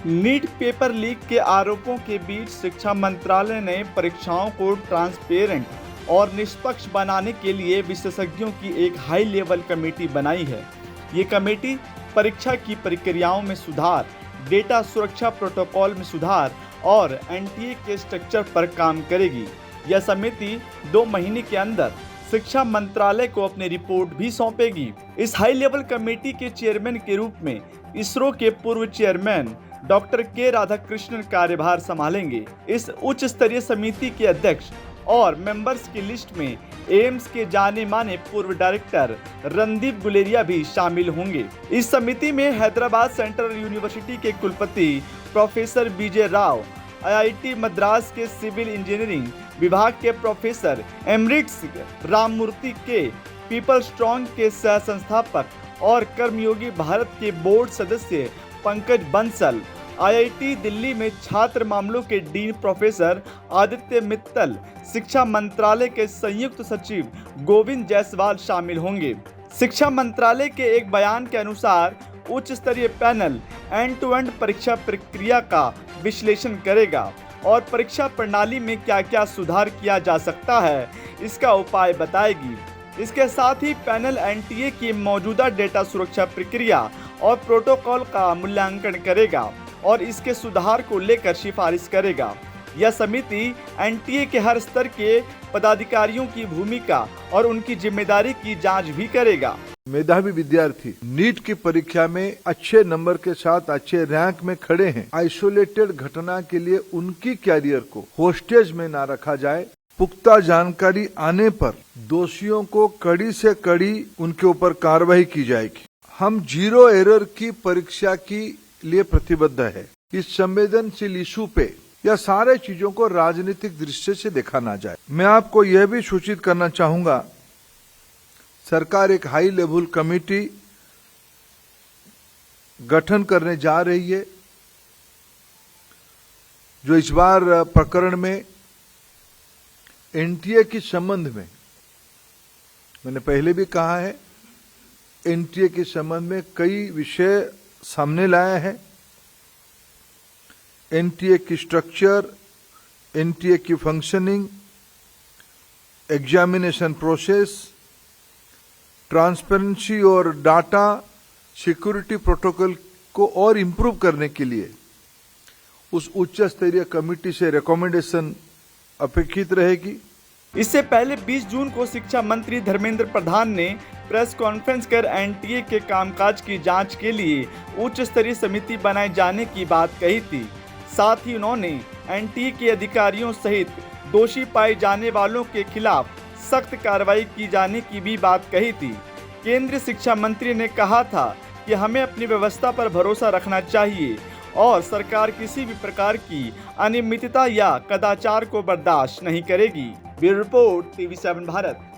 NEET paper leak के आरोपों के बीच शिक्षा मंत्रालय ने परीक्षाओं को ट्रांसपेरेंट और निष्पक्ष बनाने के लिए विशेषज्ञों की एक हाई लेवल कमेटी बनाई है। ये कमेटी परीक्षा की प्रक्रियाओं में सुधार, डेटा सुरक्षा प्रोटोकॉल में सुधार और एनटीए के स्ट्रक्चर पर काम करेगी। यह समिति 2 महीने के अंदर शिक्षा मंत्रालय को अपनी रिपोर्ट भी सौंपेगी। इस हाई लेवल कमेटी के चेयरमैन के रूप में इसरो के पूर्व चेयरमैन डॉक्टर के राधाकृष्णन कार्यभार संभालेंगे। इस उच्च स्तरीय समिति के अध्यक्ष और मेंबर्स की लिस्ट में एम्स के जाने माने पूर्व डायरेक्टर रणदीप गुलेरिया भी शामिल होंगे। इस समिति में हैदराबाद सेंट्रल यूनिवर्सिटी के कुलपति प्रोफेसर विजय राव, आईआईटी मद्रास के सिविल इंजीनियरिंग विभाग के प्रोफेसर एमरिट्स राममूर्ति के, पीपल स्ट्रॉन्ग के सह संस्थापक और कर्मयोगी भारत के बोर्ड सदस्य पंकज बंसल, आईआईटी दिल्ली में छात्र मामलों के डीन प्रोफेसर आदित्य मित्तल, शिक्षा मंत्रालय के संयुक्त सचिव गोविंद जायसवाल शामिल होंगे। शिक्षा मंत्रालय के एक बयान के अनुसार उच्च स्तरीय पैनल एंड टू एंड परीक्षा प्रक्रिया का विश्लेषण करेगा और परीक्षा प्रणाली में क्या क्या सुधार किया जा सकता है, इसका उपाय बताएगी। इसके साथ ही पैनल एनटीए की मौजूदा डेटा सुरक्षा प्रक्रिया और प्रोटोकॉल का मूल्यांकन करेगा और इसके सुधार को लेकर सिफारिश करेगा। यह समिति एनटीए के हर स्तर के पदाधिकारियों की भूमिका और उनकी जिम्मेदारी की जांच भी करेगा। मेधावी विद्यार्थी नीट की परीक्षा में अच्छे नंबर के साथ अच्छे रैंक में खड़े हैं। आइसोलेटेड घटना के लिए उनकी कैरियर को होस्टेज में ना रखा जाए। पुख्ता जानकारी आने पर दोषियों को कड़ी से कड़ी उनके ऊपर कार्रवाई की जाएगी। हम जीरो एरर की परीक्षा के लिए प्रतिबद्ध है। इस संवेदनशील इशू पे यह सारे चीजों को राजनीतिक दृष्टि से देखा ना जाए। मैं आपको यह भी सूचित करना चाहूंगा, सरकार एक हाई लेवल कमेटी गठन करने जा रही है, जो इस बार प्रकरण में एनटीए के संबंध में, मैंने पहले भी कहा है, एनटीए के संबंध में कई विषय सामने लाया है। एनटीए की स्ट्रक्चर, एनटीए की फंक्शनिंग, एग्जामिनेशन प्रोसेस, ट्रांसपेरेंसी और डाटा सिक्योरिटी प्रोटोकॉल को और इम्प्रूव करने के लिए उस उच्च स्तरीय कमेटी से रिकमेंडेशन अपेक्षित रहेगी। इससे पहले 20 जून को शिक्षा मंत्री धर्मेंद्र प्रधान ने प्रेस कॉन्फ्रेंस कर एनटीए के कामकाज की जांच के लिए उच्च स्तरीय समिति बनाए जाने की बात कही थी। साथ ही उन्होंने एनटीए के अधिकारियों सहित दोषी पाए जाने वालों के खिलाफ सख्त कार्रवाई की जाने की भी बात कही थी। केंद्रीय शिक्षा मंत्री ने कहा था कि हमें अपनी व्यवस्था पर भरोसा रखना चाहिए और सरकार किसी भी प्रकार की अनियमितता या कदाचार को बर्दाश्त नहीं करेगी। Bureau report, TV7 Bharat.